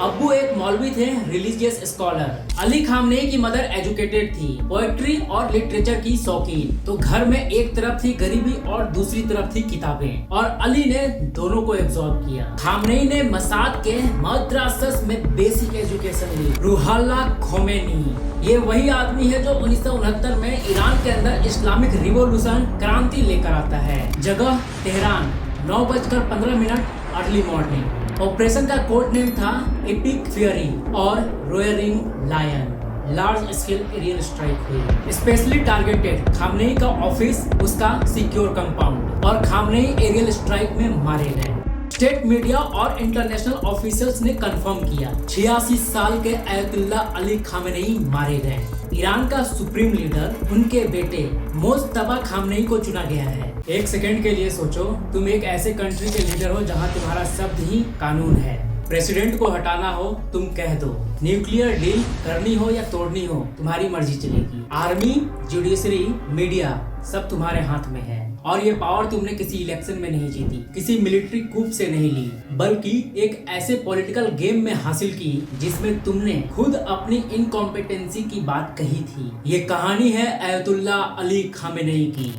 अब्बू एक मौलवी थे, रिलीजियस स्कॉलर। अली खामनेई की मदर एजुकेटेड थी, पोएट्री और लिटरेचर की शौकीन। तो घर में एक तरफ थी गरीबी और दूसरी तरफ थी किताबें, और अली ने दोनों को एब्जॉर्ब किया। खामनेई ने मसाद के मद्रासस में बेसिक एजुकेशन ली। रूहुल्लाह खोमेनी ये वही आदमी है जो 1969 में ईरान के अंदर इस्लामिक रिवॉल्यूशन क्रांति लेकर आता है। जगह तेहरान, 9:15 अर्ली मॉर्निंग। ऑपरेशन का कोड नेम था एपिक फ्यूरी और roaring lion. Large scale aerial strike हुई, स्पेशली टारगेटेड खामनेई का ऑफिस, उसका सिक्योर कंपाउंड, और खामनेई एरियल स्ट्राइक में मारे गए। स्टेट मीडिया और इंटरनेशनल ऑफिशियल्स ने कंफर्म किया 86 साल के अयतुल्लाह अली खामनेई मारे गए। ईरान का सुप्रीम लीडर उनके बेटे मोज्तबा खामनेई को चुना गया है। एक सेकंड के लिए सोचो, तुम एक ऐसे कंट्री के लीडर हो जहां तुम्हारा शब्द ही कानून है। प्रेसिडेंट को हटाना हो तुम कह दो, न्यूक्लियर डील करनी हो या तोड़नी हो तुम्हारी मर्जी चलेगी। आर्मी, जुडिशरी, मीडिया सब तुम्हारे हाथ में है, और ये पावर तुमने किसी इलेक्शन में नहीं जीती, किसी मिलिट्री कूप से नहीं ली, बल्कि एक ऐसे पॉलिटिकल गेम में हासिल की जिसमें तुमने खुद अपनी इनकॉम्पिटेंसी की बात कही थी। ये कहानी है अयतुल्लाह अली खामेनेई की।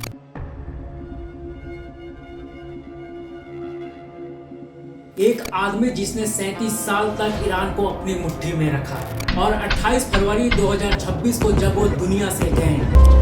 एक आदमी जिसने 37 साल तक ईरान को अपनी मुट्ठी में रखा, और 28 फरवरी 2026 को जब वो दुनिया से गए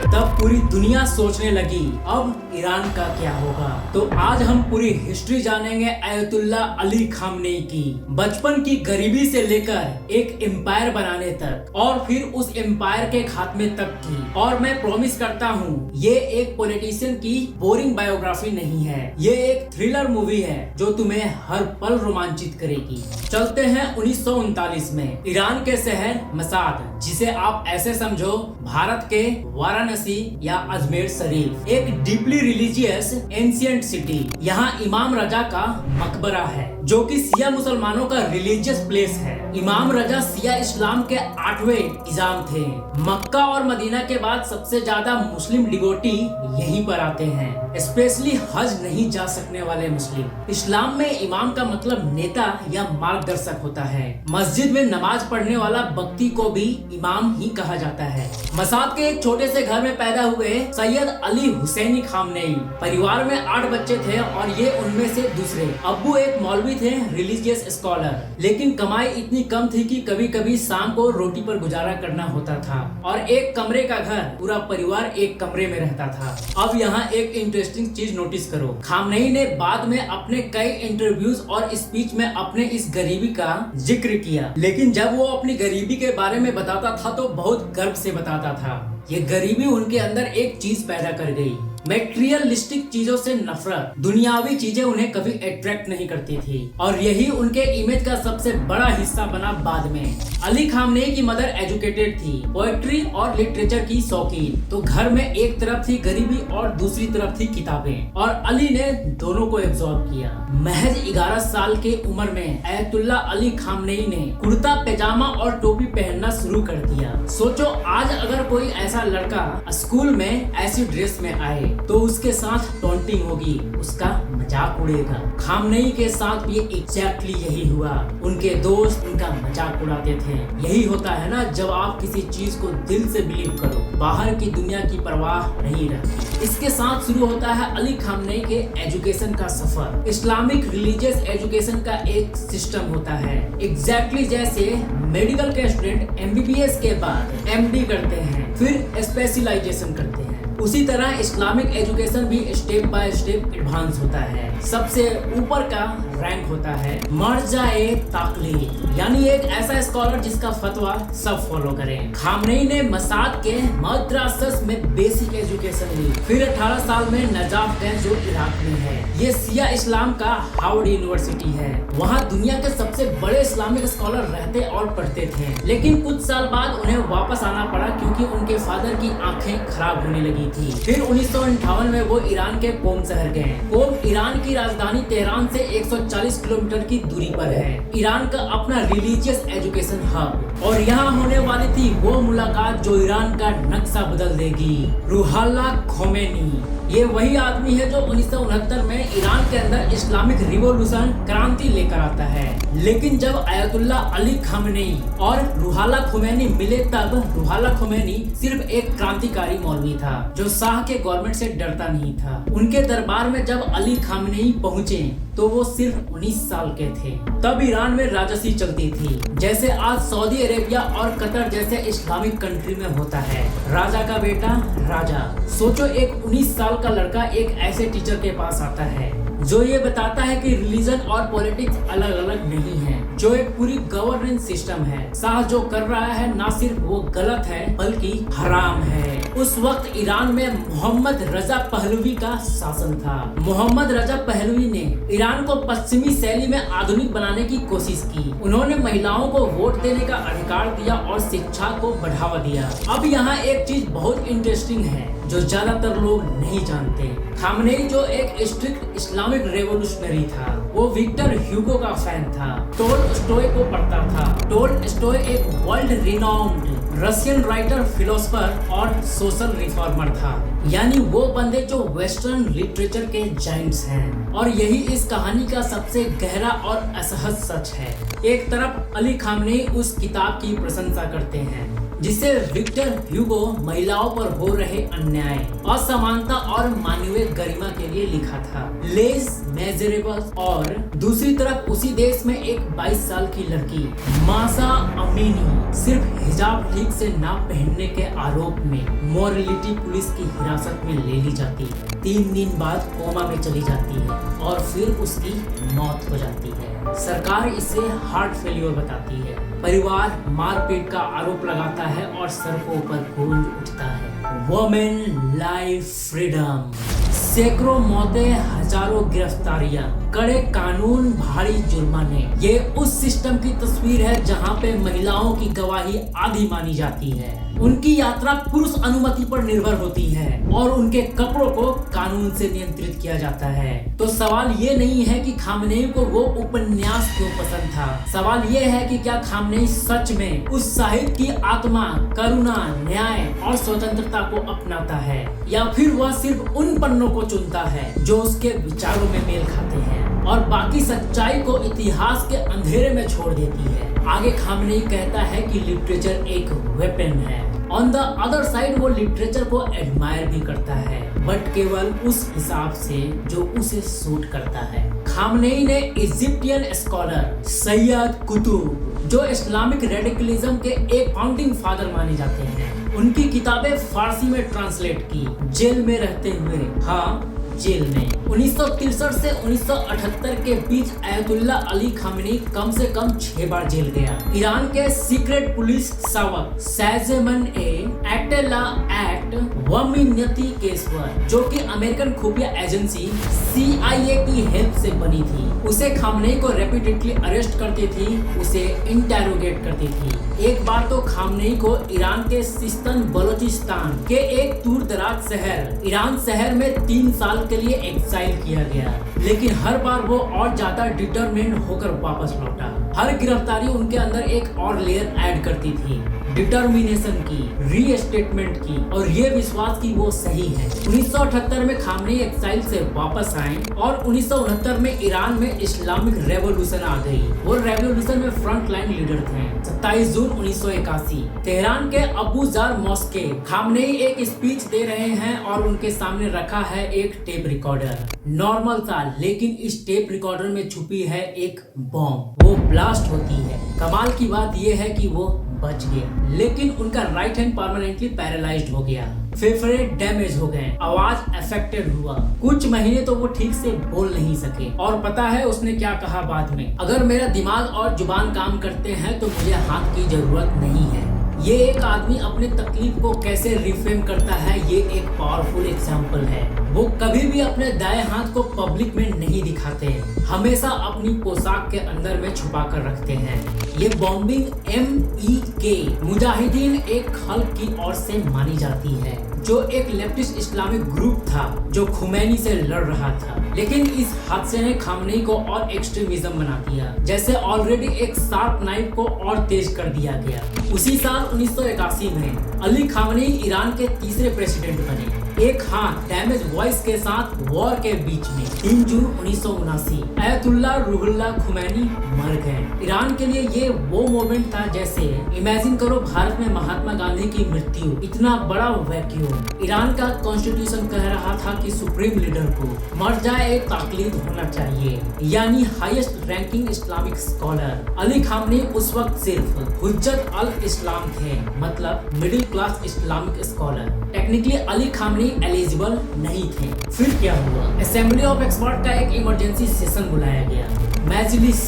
तब पूरी दुनिया सोचने लगी अब ईरान का क्या होगा। तो आज हम पूरी हिस्ट्री जानेंगे अयतुल्लाह अली खामनेई की, बचपन की गरीबी से लेकर एक एम्पायर बनाने तक, और फिर उस एम्पायर के खात्मे तक की। और मैं प्रॉमिस करता हूँ ये एक पॉलिटिशियन की बोरिंग बायोग्राफी नहीं है, ये एक थ्रिलर मूवी है जो तुम्हें हर पल रोमांचित करेगी। चलते हैं 1939 में ईरान के शहर मसाद, जिसे आप ऐसे समझो भारत के वाराणसी या अजमेर शरीफ, एक डीपली रिलीजियस एंशिएंट सिटी। यहाँ इमाम रजा का मकबरा है जो कि सिया मुसलमानों का रिलीजियस प्लेस है। इमाम रजा सिया इस्लाम के 8वें इमाम थे। मक्का और मदीना के बाद सबसे ज्यादा मुस्लिम डिवोटी यहीं पर आते हैं, स्पेशली हज नहीं जा सकने वाले मुस्लिम। इस्लाम में इमाम का मतलब नेता या मार्गदर्शक होता है। मस्जिद में नमाज पढ़ने वाला बक्ती को भी इमाम ही कहा जाता है। मसाद के एक छोटे से घर में पैदा हुए सैयद अली हुसैनी खामनेई परिवार में 8 बच्चे थे, और ये उनमें से दूसरे। अब्बू एक मौलवी थे, रिलीजियस स्कॉलर, लेकिन कमाई इतनी कम थी कि कभी कभी शाम को रोटी पर गुजारा करना होता था, और एक कमरे का घर, पूरा परिवार एक कमरे में रहता था। अब यहाँ एक इंटरेस्टिंग चीज नोटिस करो, खामनेई ने बाद में अपने कई इंटरव्यूज और स्पीच में अपने इस गरीबी का जिक्र किया, लेकिन जब वो अपनी गरीबी के बारे में बताता था तो बहुत गर्व से बताता था। ये गरीबी उनके अंदर एक चीज पैदा कर गई, मेटेरियलिस्टिक चीजों से नफरत। दुनियावी चीजें उन्हें कभी अट्रैक्ट नहीं करती थी, और यही उनके इमेज का सबसे बड़ा हिस्सा बना बाद में। अली खामनेई की मदर एजुकेटेड थी, पोएट्री और लिटरेचर की शौकीन। तो घर में एक तरफ थी गरीबी और दूसरी तरफ थी किताबें, और अली ने दोनों को एब्जॉर्ब किया। महज 11 साल की उम्र में अयतुल्लाह अली खामनेई ने कुर्ता पैजामा और टोपी पहनना शुरू कर दिया। सोचो आज अगर कोई ऐसा लड़का स्कूल में ऐसी ड्रेस में आए तो उसके साथ टॉन्टिंग होगी, उसका मजाक उड़ेगा। खामनेई के साथ भी एग्जैक्टली यही हुआ। उनके दोस्त उनका मजाक उड़ाते थे। यही होता है ना जब आप किसी चीज को दिल से बिलीव करो, बाहर की दुनिया की परवाह नहीं रहती। इसके साथ शुरू होता है अली खामनेई के एजुकेशन का सफर। इस्लामिक रिलीजियस एजुकेशन का एक सिस्टम होता है, एग्जैक्टली जैसे मेडिकल के स्टूडेंट MBBS के बाद MD करते हैं, फिर स्पेशलाइजेशन करते हैं, उसी तरह इस्लामिक एजुकेशन भी स्टेप बाय स्टेप एडवांस होता है। सबसे ऊपर का रैंक होता है मर्जाए ताकलीद, यानी एक ऐसा स्कॉलर जिसका फतवा सब फॉलो करें। खामनेई ने मसाद के मद्रासस में बेसिक एजुकेशन ली, फिर 18 साल में नजाफ गए जो इराक में है। ये सिया इस्लाम का हार्वर्ड यूनिवर्सिटी है। वहाँ दुनिया के सबसे बड़े इस्लामिक स्कॉलर रहते और पढ़ते थे, लेकिन कुछ साल बाद उन्हें वापस आना पड़ा क्योंकि उनके फादर की आंखें खराब होने लगी थी। फिर 1958 में वो ईरान के कोम शहर गए। कोम ईरान की राजधानी तेहरान से 140 किलोमीटर की दूरी पर है। ईरान का अपना रिलीजियस एजुकेशन हब, और यहाँ होने वाली थी वो मुलाकात जो ईरान का नक्शा बदल देगी। रूहुल्लाह खोमेनी ये वही आदमी है जो 1969 में ईरान के अंदर इस्लामिक रिवॉल्यूशन क्रांति लेकर आता है। लेकिन जब आयतुल्ला अली खामेनी और रूहुल्लाह खोमैनी मिले तब रूहुल्लाह खोमैनी सिर्फ एक क्रांतिकारी मौलवी था जो शाह के गवर्नमेंट से डरता नहीं था। उनके दरबार में जब अली खामेनी पहुँचे तो वो सिर्फ 19 साल के थे। तब ईरान में राजसी चलती थी, जैसे आज सऊदी अरेबिया और कतर जैसे इस्लामिक कंट्री में होता है। राजा का बेटा राजा। सोचो एक 19 साल का लड़का एक ऐसे टीचर के पास आता है जो ये बताता है कि रिलीजन और पॉलिटिक्स अलग अलग नहीं है, जो एक पूरी गवर्नेंस सिस्टम है। शाह जो कर रहा है ना सिर्फ वो गलत है बल्कि हराम है। उस वक्त ईरान में मोहम्मद रजा पहलवी का शासन था। मोहम्मद रजा पहलवी ने ईरान को पश्चिमी शैली में आधुनिक बनाने की कोशिश की। उन्होंने महिलाओं को वोट देने का अधिकार दिया और शिक्षा को बढ़ावा दिया। अब यहाँ एक चीज बहुत इंटरेस्टिंग है जो ज्यादातर लोग नहीं जानते। खामेनी जो एक स्ट्रिक्ट इस्लामिक रेवोल्यूशनरी था, वो विक्टर ह्यूगो का फैन था। टोल्स्टॉय को पढ़ता था। टोल्स्टॉय एक world renowned Russian writer, philosopher और सोशल रिफॉर्मर था। यानी वो बंदे जो वेस्टर्न लिटरेचर के जाइंट्स हैं। और यही इस कहानी का सबसे गहरा और असहज सच है। एक तरफ अली खामेनी उस किताब की प्रशंसा करते हैं जिसे विक्टर ह्यूगो महिलाओं पर हो रहे अन्याय, असमानता और मानवीय गरिमा के लिए लिखा था, लेस मेजरेबल्स। और दूसरी तरफ उसी देश में एक 22 साल की लड़की मासा अमीनी सिर्फ हिजाब ठीक से ना पहनने के आरोप में मोरालिटी पुलिस की हिरासत में ले ली जाती है। 3 दिन बाद कोमा में चली जाती है और फिर उसकी मौत हो जाती है। सरकार इसे हार्ट फेल्योर बताती है। परिवार मारपीट का आरोप लगाता है और सड़कों पर गूंज उठता है वुमेन लाइफ फ्रीडम। सैकड़ों मौतें, हजारों गिरफ्तारियां, कड़े कानून, भारी जुर्माने। ये उस सिस्टम की तस्वीर है जहां पे महिलाओं की गवाही आधी मानी जाती है। उनकी यात्रा पुरुष अनुमति पर निर्भर होती है और उनके कपड़ों को कानून से नियंत्रित किया जाता है। तो सवाल ये नहीं है कि खामेनी को वो उपन्यास क्यों पसंद था। सवाल ये है कि क्या खामेनी सच में उस साहित्य की आत्मा, करुणा, न्याय और स्वतंत्रता को अपनाता है, या फिर वह सिर्फ उन पन्नों को चुनता है जो उसके विचारों में मेल खाते हैं और बाकी सच्चाई को इतिहास के अंधेरे में छोड़ देती है। आगे खामेनी कहता है कि लिटरेचर एक वेपन है। ऑन द अदर साइड वो लिटरेचर को एडमायर भी करता है, बट केवल उस हिसाब से जो उसे सूट करता है। खामेनी ने इजिप्टियन स्कॉलर सैयद कुतुब, जो इस्लामिक रेडिकलिज्म के एक फाउंडिंग फादर माने जाते हैं, उनकी किताबें फारसी में ट्रांसलेट की, जेल में रहते हुए। हाँ, जेल में 1963 से 1978 के बीच आयतुल्ला अली खामेनी कम से कम 6 बार जेल गया। ईरान के सीक्रेट पुलिस शावक सैजेमन एटेला एक्ट वमिन्यती केसवर, जो कि अमेरिकन खुफिया एजेंसी CIA की हेल्प से बनी थी, उसे खामेनी को रेपिटेडली अरेस्ट करती थी, उसे इंटेरोगेट करती थी। एक बार तो खामेनी को ईरान के सिस्तान बलोचिस्तान के एक दूर दराज शहर ईरान शहर में 3 साल के लिए एक्साइल किया गया, लेकिन हर बार वो और ज्यादा डिटरमिन्ड होकर वापस लौटा। हर गिरफ्तारी उनके अंदर एक और लेयर ऐड करती थी, डिटर्मिनेशन की, रीस्टेटमेंट की और ये विश्वास की वो सही है। 1978 में खामेनी एक्साइल से वापस आए और 1969 में ईरान में इस्लामिक रेवोल्यूशन आ गई। वो रेवोल्यूशन में फ्रंट लाइन लीडर थे। 27 जून 1981 तेहरान के अबू जार मॉस्के खामेनी एक स्पीच दे रहे हैं और उनके सामने रखा है एक टेप रिकॉर्डर। नॉर्मल था, लेकिन इस टेप रिकॉर्डर में छुपी है एक बॉम्ब। वो ब्लास्ट होती है। कमाल की बात यह है कि वो बच गया, लेकिन उनका राइट हैंड परमानेंटली पैरालाइज्ड हो गया, फेफड़े डैमेज हो गए, आवाज अफेक्टेड हुआ। कुछ महीने तो वो ठीक से बोल नहीं सके। और पता है उसने क्या कहा बाद में? अगर मेरा दिमाग और जुबान काम करते हैं तो मुझे हाथ की जरूरत नहीं है। ये एक आदमी अपने तकलीफ को कैसे रिफ्रेम करता है, ये एक पावरफुल एग्जाम्पल है। वो कभी भी अपने दाएं हाथ को पब्लिक में नहीं दिखाते, हमेशा अपनी पोशाक के अंदर में छुपा कर रखते हैं। ये बॉम्बिंग MEK मुजाहिदीन एक खल्क की ओर से मानी जाती है, जो एक लेफ्टिस्ट इस्लामिक ग्रुप था जो खुमैनी से लड़ रहा था। लेकिन इस हादसे ने खामेनी को और एक्सट्रीमिज्म बना दिया, जैसे ऑलरेडी एक शार्प नाइफ को और तेज कर दिया गया। उसी साल 1981 में अली खामेनी ईरान के तीसरे प्रेसिडेंट बने। एक हाथ डैमेज वॉइस के साथ वॉर के बीच में 3 जून 1979 अयतुल्ला रूहुल्लाह खुमैनी मर गए। ईरान के लिए ये वो मोमेंट था जैसे इमेजिन करो भारत में महात्मा गांधी की मृत्यु, इतना बड़ा वैक्यूम। ईरान का कॉन्स्टिट्यूशन कह रहा था कि सुप्रीम लीडर को मर जाए एक ताकलीद होना चाहिए, यानी highest ranking Islamic scholar. Ali खामनी उस वक्त सिर्फ हुज्जत अल इस्लाम थे, मतलब middle class Islamic scholar. Technically Ali खामनी eligible नहीं थे। फिर क्या हुआ? असेंबली ऑफ एक्सपर्ट का एक इमरजेंसी सेशन बुलाया गया। मजलिस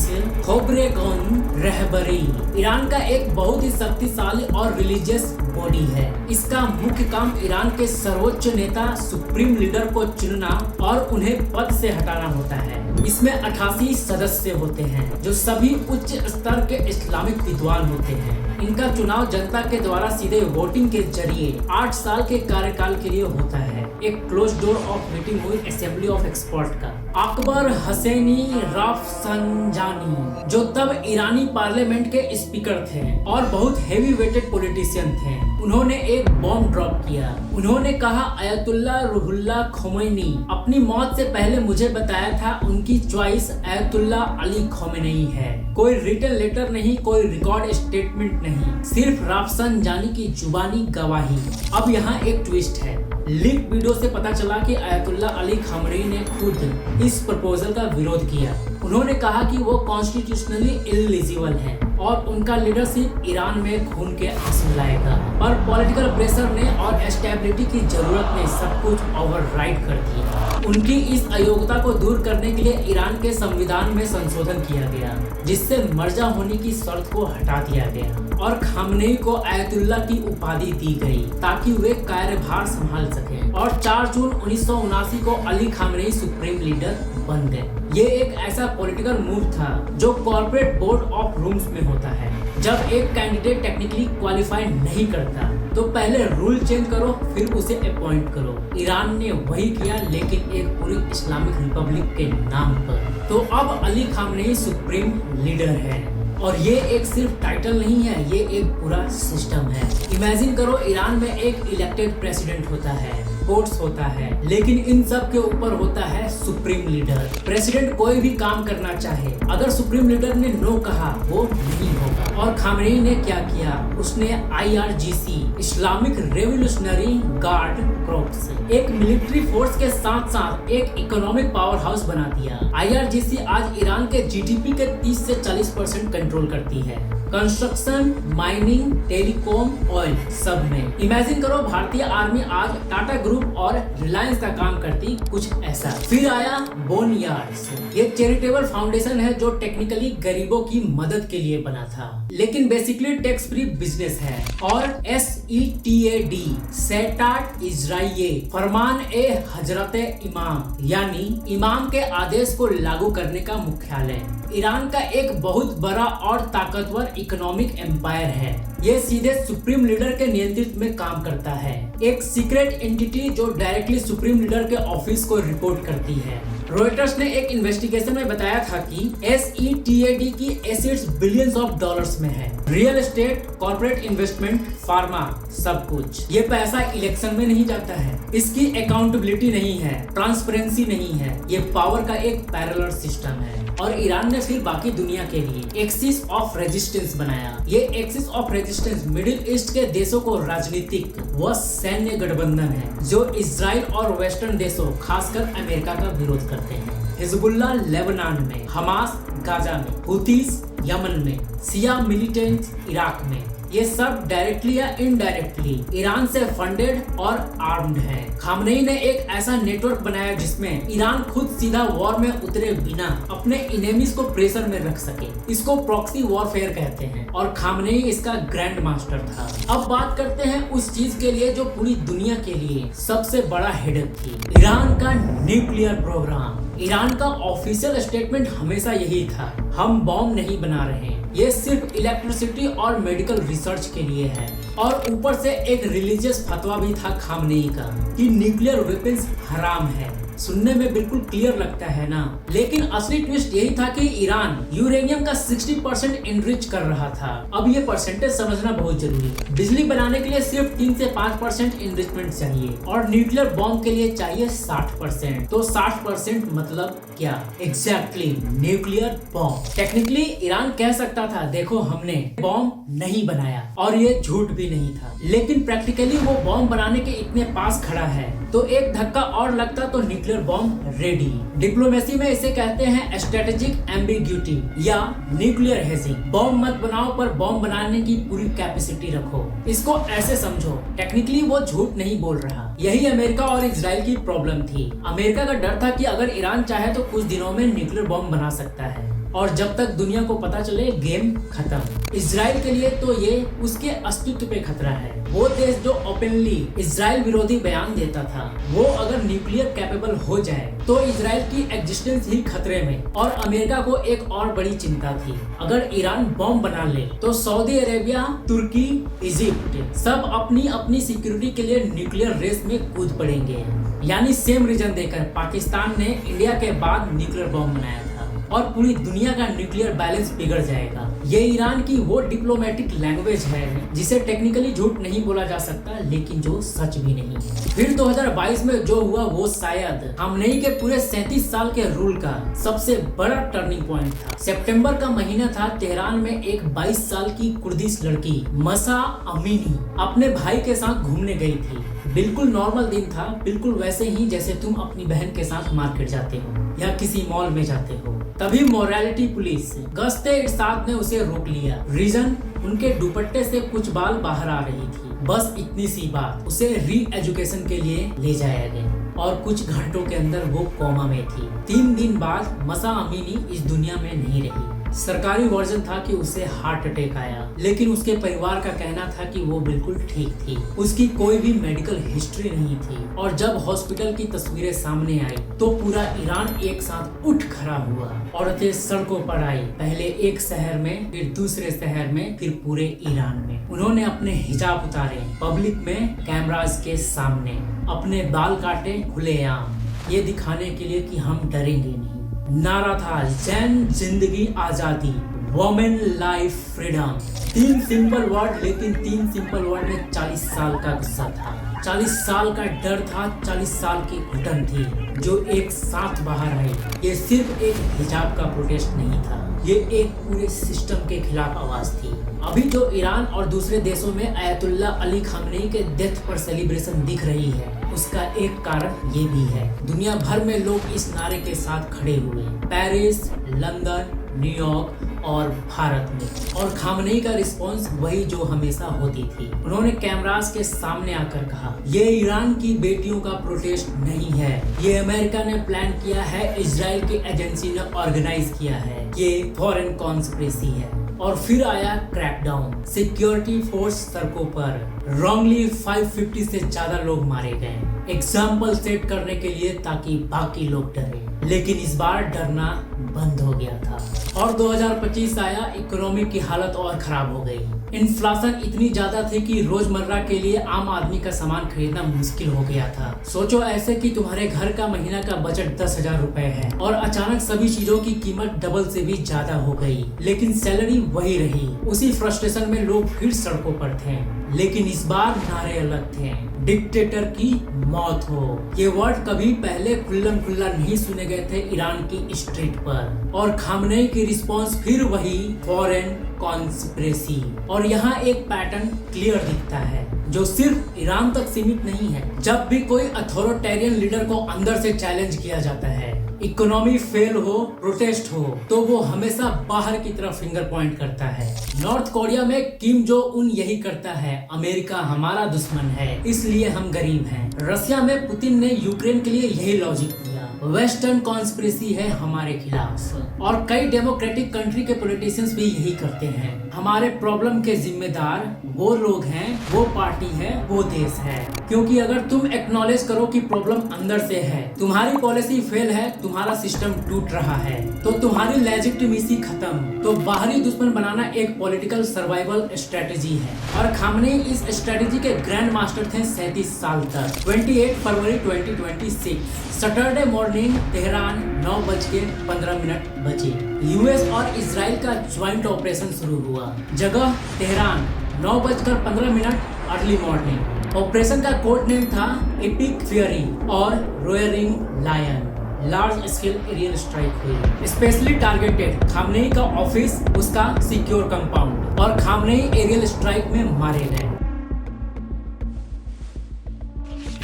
खोबरेगन रहबरी ईरान का एक बहुत ही शक्तिशाली और रिलीजियस बॉडी है। इसका मुख्य काम ईरान के सर्वोच्च नेता सुप्रीम लीडर को चुनना और उन्हें पद से हटाना होता है। इसमें 88 सदस्य होते हैं जो सभी उच्च स्तर के इस्लामिक विद्वान होते हैं। इनका चुनाव जनता के द्वारा सीधे वोटिंग के जरिए 8 साल के कार्यकाल के लिए होता है। एक क्लोज डोर ऑफ मीटिंग हुई असेंबली ऑफ एक्सपर्ट का। अकबर हसैनी रफसंजानी जो तब ईरानी पार्लियामेंट के स्पीकर थे और बहुत हेवी वेटेड पॉलिटिशियन थे, उन्होंने एक बॉम्ब ड्रॉप किया। उन्होंने कहा अयतुल्ला रूहुल्लाह खुमैनी अपनी मौत से पहले मुझे बताया था उनकी चॉइस अयतुल्ला अली खमेनी है। कोई रिटन लेटर नहीं, कोई रिकॉर्ड स्टेटमेंट नहीं, सिर्फ रफसंजानी की जुबानी गवाही। अब यहाँ एक ट्विस्ट है। लीक वीडियो से पता चला कि अयतुल्ला अली खमेनी ने खुद इस प्रपोजल का विरोध किया। उन्होंने कहा कि वो कॉन्स्टिट्यूशनली इलिजिबल है और उनका लीडरशिप ईरान में खून के आंसू लाएगा। पर पॉलिटिकल प्रेशर ने और स्टेबिलिटी की जरूरत ने सब कुछ ओवरराइड कर दिया। उनकी इस अयोग्यता को दूर करने के लिए ईरान के संविधान में संशोधन किया गया, जिससे मर्जा होने की शर्त को हटा दिया गया और खामनेई को अयतुल्ला की उपाधि दी गई ताकि वे कार्यभार संभाल सकें। और 4 जून 1979 को अली खामनेई सुप्रीम लीडर बन गए। ये एक ऐसा पॉलिटिकल मूव था जो कॉर्पोरेट बोर्ड ऑफ रूम्स में होता है। जब एक कैंडिडेट टेक्निकली क्वालिफाई नहीं करता तो पहले रूल चेंज करो, फिर उसे अपॉइंट करो। ईरान ने वही किया, लेकिन एक पूरी इस्लामिक रिपब्लिक के नाम पर। तो अब अली खामनेई सुप्रीम लीडर है और ये एक सिर्फ टाइटल नहीं है, ये एक पूरा सिस्टम है। इमेजिन करो ईरान में एक इलेक्टेड प्रेसिडेंट होता है, कोर्ट्स होता है, लेकिन इन सब के ऊपर होता है सुप्रीम लीडर। प्रेसिडेंट कोई भी काम करना चाहे, अगर सुप्रीम लीडर ने नो कहा वो नहीं होगा। और खामनेई ने क्या किया? उसने IRGC Islamic revolutionary guard corps एक मिलिट्री फोर्स के साथ साथ एक इकोनॉमिक पावर हाउस बना दिया। IRGC आज ईरान के GDP के 30 से 40% कंट्रोल करती है। कंस्ट्रक्शन, माइनिंग, टेलीकॉम, ऑयल सब में। इमेजिन करो भारतीय आर्मी आज टाटा ग्रुप और रिलायंस का काम करती कुछ ऐसा। फिर आया बोनयार्ड्स। ये चैरिटेबल फाउंडेशन है जो टेक्निकली गरीबों की मदद के लिए बना था, लेकिन बेसिकली टैक्स फ्री बिजनेस है। और SETAD सेटाट इजराइये फरमान ए हजरत इमाम, यानी इमाम के आदेश को लागू करने का मुख्यालय। ईरान का एक बहुत बड़ा और ताकतवर इकोनॉमिक एम्पायर है। ये सीधे सुप्रीम लीडर के नेतृत्व में काम करता है। एक सीक्रेट एंटिटी जो डायरेक्टली सुप्रीम लीडर के ऑफिस को रिपोर्ट करती है। रॉयटर्स ने एक इन्वेस्टिगेशन में बताया था कि SETAD की एसेट्स बिलियंस ऑफ डॉलर्स में है। Real estate, corporate investment, pharma, सब कुछ। ये पैसा इलेक्शन में नहीं जाता है, इसकी अकाउंटेबिलिटी नहीं है, ट्रांसपेरेंसी नहीं है। ये पावर का एक पैरेलल सिस्टम है। और ईरान ने फिर बाकी दुनिया के लिए एक्सिस ऑफ रेजिस्टेंस बनाया। ये axis of resistance middle east के देशों को राजनीतिक व सैन्य गठबंधन है जो इजराइल और वेस्टर्न देशों खासकर अमेरिका का विरोध करते हैं। हिजबुल्लाह लेबनान में, हमास गाजा में, हुतीस यमन में, शिया मिलिटेंट्स इराक में, ये सब डायरेक्टली या इनडायरेक्टली ईरान से फंडेड और आर्म्ड है। खामनेई ने एक ऐसा नेटवर्क बनाया जिसमें ईरान खुद सीधा वॉर में उतरे बिना अपने इनेमीज को प्रेशर में रख सके। इसको प्रॉक्सी वॉरफेयर कहते हैं और खामनेई इसका ग्रैंड मास्टर था। अब बात करते हैं उस चीज के लिए जो पूरी दुनिया के लिए सबसे बड़ा हेडेक थी, ईरान का न्यूक्लियर प्रोग्राम। ईरान का ऑफिशियल स्टेटमेंट हमेशा यही था, हम बॉम्ब नहीं बना रहे, ये सिर्फ इलेक्ट्रिसिटी और मेडिकल रिसर्च के लिए है। और ऊपर से एक रिलीजियस फतवा भी था खामनेई का कि न्यूक्लियर वेपन्स हराम है। सुनने में बिल्कुल क्लियर लगता है ना, लेकिन असली ट्विस्ट यही था कि ईरान यूरेनियम का 60% इनरिच कर रहा था। अब ये परसेंटेज समझना बहुत जरूरी है। बिजली बनाने के लिए सिर्फ 3 से 5% इनरिचमेंट चाहिए और न्यूक्लियर बॉम्ब के लिए चाहिए 60%। तो 60% मतलब क्या? Exactly nuclear bomb. Technically Iran कह सकता था देखो हमने बॉम्ब नहीं बनाया, और ये झूठ भी नहीं था, लेकिन प्रैक्टिकली वो बॉम्ब बनाने के इतने पास खड़ा है तो एक धक्का और लगता तो न्यूक्लियर बॉम्ब रेडी। डिप्लोमेसी में इसे कहते हैं स्ट्रेटेजिक एम्बिग्यूटी या न्यूक्लियर हेजिंग। बॉम्ब मत बनाओ पर बॉम्ब बनाने की पूरी कैपेसिटी रखो। इसको ऐसे समझो, टेक्निकली वो झूठ नहीं बोल रहा। यही अमेरिका और इजराइल की प्रॉब्लम थी। अमेरिका का डर था कि अगर ईरान चाहे तो कुछ दिनों में न्यूक्लियर बॉम्ब बना सकता है, और जब तक दुनिया को पता चले गेम खत्म। इजराइल के लिए तो ये उसके अस्तित्व पे खतरा है। वो देश जो ओपनली इजराइल विरोधी बयान देता था, वो अगर न्यूक्लियर कैपेबल हो जाए तो इजराइल की एग्जिस्टेंस ही खतरे में। और अमेरिका को एक और बड़ी चिंता थी, अगर ईरान बॉम्ब बना ले तो सऊदी अरेबिया, तुर्की, इजिप्ट सब अपनी अपनी सिक्योरिटी के लिए न्यूक्लियर रेस में कूद पड़ेंगे। यानी सेम रीजन देकर पाकिस्तान ने इंडिया के बाद न्यूक्लियर बॉम्ब बनाया था और पूरी दुनिया का न्यूक्लियर बैलेंस बिगड़ जाएगा। ये ईरान की वो डिप्लोमेटिक लैंग्वेज है जिसे टेक्निकली झूठ नहीं बोला जा सकता, लेकिन जो सच भी नहीं है। फिर 2022 में जो हुआ वो शायद खामनेई के पूरे 37 साल के रूल का सबसे बड़ा टर्निंग पॉइंट था। सितंबर का महीना था। तेहरान में एक 22 साल की कुर्दिश लड़की मसा अमीनी अपने भाई के साथ घूमने गई थी। बिल्कुल नॉर्मल दिन था, बिल्कुल वैसे ही जैसे तुम अपनी बहन के साथ मार्केट जाते हो या किसी मॉल में जाते हो। तभी मोरालिटी पुलिस गश्ते इरशाद ने उसे रोक लिया। रीजन, उनके दुपट्टे से कुछ बाल बाहर आ रही थी। बस इतनी सी बात, उसे री एजुकेशन के लिए ले जाया गया और कुछ घंटों के अंदर वो कोमा में थी। 3 दिन बाद मसा अमीनी इस दुनिया में नहीं रही। सरकारी वर्जन था कि उसे हार्ट अटैक आया, लेकिन उसके परिवार का कहना था कि वो बिल्कुल ठीक थी। उसकी कोई भी मेडिकल हिस्ट्री नहीं थी। और जब हॉस्पिटल की तस्वीरें सामने आई तो पूरा ईरान एक साथ उठ खड़ा हुआ। औरतें सड़कों पर आई, पहले एक शहर में, फिर दूसरे शहर में, फिर पूरे ईरान में। उन्होंने अपने हिजाब उतारे, पब्लिक में कैमरास के सामने, अपने बाल काटे खुलेआम, ये दिखाने के लिए कि हम डरेंगे नहीं। नारा था जैन जिंदगी आजादी, women life freedom. 3 simple word, लेकिन 3 सिंपल वर्ड में 40 साल का गुस्सा था, 40 साल का डर था, 40 साल की घुटन थी जो एक साथ बाहर आई। ये सिर्फ एक हिजाब का प्रोटेस्ट नहीं था, ये एक पूरे सिस्टम के खिलाफ आवाज थी। अभी जो ईरान और दूसरे देशों में अयतुल्ला अली खामनेई के डेथ पर सेलिब्रेशन दिख रही है, उसका एक कारण ये भी है। दुनिया भर में लोग इस नारे के साथ खड़े हुए, पेरिस, लंदन, न्यूयॉर्क और भारत में। और खामनेई का रिस्पॉन्स वही जो हमेशा होती थी। उन्होंने कैमरास के सामने आकर कहा, ये ईरान की बेटियों का प्रोटेस्ट नहीं है, ये अमेरिका ने प्लान किया है, इजराइल की एजेंसी ने ऑर्गेनाइज किया है, ये फॉरेन कॉन्स्पिरेसी है। और फिर आया क्रैकडाउन, सिक्योरिटी फोर्स सड़कों पर, रॉन्गली 550 से ज्यादा लोग मारे गए, एग्जाम्पल सेट करने के लिए ताकि बाकी लोग डरे। लेकिन इस बार डरना बंद हो गया था। और 2025 आया, इकोनॉमी की हालत और खराब हो गई। इन्फ्लेशन इतनी ज्यादा थी कि रोजमर्रा के लिए आम आदमी का सामान खरीदना मुश्किल हो गया था। सोचो ऐसे कि तुम्हारे घर का महीना का बजट 10,000 रुपए है और अचानक सभी चीजों की कीमत डबल से भी ज्यादा हो गई, लेकिन सैलरी वही रही। उसी फ्रस्ट्रेशन में लोग फिर सड़कों पर थे, लेकिन इस बार नारे अलग थे, डिक्टेटर की मौत हो। ये वर्ड कभी पहले खुल्लम खुल्ला नहीं सुने गए थे ईरान की स्ट्रीट पर। और खामनेई की रिस्पॉन्स फिर वही, फॉरेन कॉन्स्पिरेसी। और यहाँ एक पैटर्न क्लियर दिखता है जो सिर्फ ईरान तक सीमित नहीं है। जब भी कोई अथॉरिटेरियन लीडर को अंदर से चैलेंज किया जाता है, इकोनॉमी फेल हो, प्रोटेस्ट हो, तो वो हमेशा बाहर की तरफ फिंगर पॉइंट करता है। नॉर्थ कोरिया में किम जो उन यही करता है, अमेरिका हमारा दुश्मन है इसलिए हम गरीब हैं। रशिया में पुतिन ने यूक्रेन के लिए यही लॉजिक दिया। वेस्टर्न कॉन्स्पिरेसी है हमारे खिलाफ और कई डेमोक्रेटिक कंट्री के पॉलिटिशियंस भी यही करते हैं। हमारे प्रॉब्लम के जिम्मेदार वो लोग हैं, वो पार्टी है, वो देश है। क्योंकि अगर तुम एक्नॉलेज करो कि प्रॉब्लम अंदर से है, तुम्हारी पॉलिसी फेल है, तुम्हारा सिस्टम टूट रहा है, तो तुम्हारी लेजिटिमेसी खत्म। तो बाहरी दुश्मन बनाना एक पॉलिटिकल सर्वाइवल स्ट्रेटेजी है और खामनेई इस स्ट्रेटेजी के ग्रैंड मास्टर थे 37 साल तक। 28 फरवरी 2026 सैटरडे मॉर्निंग तेहरान 9:15 बजे यूएस और इजराइल का ज्वाइंट ऑपरेशन शुरू हुआ। जगह तेहरान 9:15 अर्ली मॉर्निंग। ऑपरेशन का कोड नेम था एपिक फ्यूरी और roaring lion. Large scale aerial strike हुई, स्पेशली टारगेटेड खामनेई का ऑफिस, उसका सिक्योर कंपाउंड, और खामनेई एरियल स्ट्राइक में मारे गए।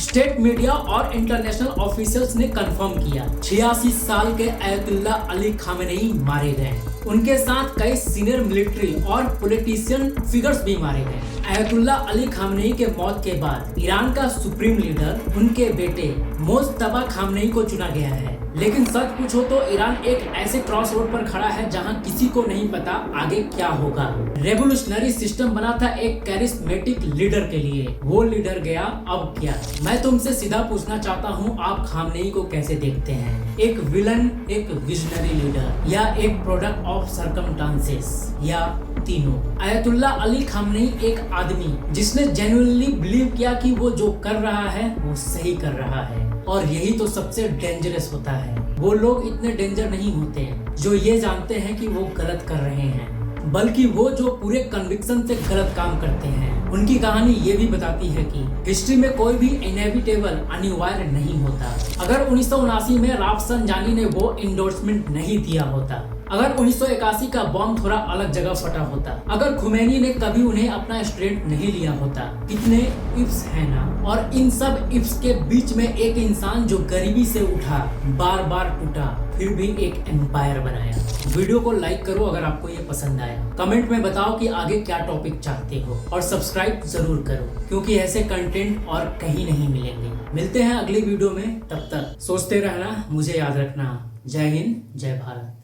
स्टेट मीडिया और इंटरनेशनल ऑफिशियल्स ने कंफर्म किया 86 साल के अयतुल्ला अली खामेनेई मारे गए। उनके साथ कई सीनियर मिलिट्री और पॉलिटिशियन फिगर्स भी मारे गए। अयतुल्ला अली खामेनेई के मौत के बाद ईरान का सुप्रीम लीडर उनके बेटे मोज्तबा खामेनेई को चुना गया है। लेकिन सच पूछो तो ईरान एक ऐसे क्रॉस रोड पर खड़ा है जहां किसी को नहीं पता आगे क्या होगा। रेवोल्यूशनरी सिस्टम बना था एक कैरिस्मेटिक लीडर के लिए, वो लीडर गया, अब क्या? मैं तुमसे सीधा पूछना चाहता हूं, आप खामनेई को कैसे देखते हैं? एक विलन, एक विजनरी लीडर, या एक प्रोडक्ट ऑफ सर्कमस्टांसेस, या तीनों? अयतुल्ला अली खामनेई एक आदमी जिसने जेन्युइनली बिलीव किया कि वो जो कर रहा है वो सही कर रहा है, और यही तो सबसे डेंजरस होता है। वो लोग इतने डेंजर नहीं होते हैं जो ये जानते हैं कि वो गलत कर रहे हैं, बल्कि वो जो पूरे कन्विक्शन से गलत काम करते हैं। उनकी कहानी ये भी बताती है कि हिस्ट्री में कोई भी इनएविटेबल अनिवार्य नहीं होता। अगर 1979 में राफसंजानी ने वो इंडोर्समेंट नहीं दिया होता, अगर 1981 का बॉम्ब थोड़ा अलग जगह फटा होता, अगर खुमैनी ने कभी उन्हें अपना स्टूडेंट नहीं लिया होता, कितने इफ्स है ना। और इन सब इफ्स के बीच में एक इंसान जो गरीबी से उठा, बार बार टूटा, फिर भी एक एम्पायर बनाया। वीडियो को लाइक करो अगर आपको ये पसंद आया, कमेंट में बताओ कि आगे क्या टॉपिक चाहते हो, और सब्सक्राइब जरूर करो क्योंकि ऐसे कंटेंट और कहीं नहीं मिलेंगे। मिलते हैं अगली वीडियो में, तब तक सोचते रहना, मुझे याद रखना। जय हिंद, जय भारत।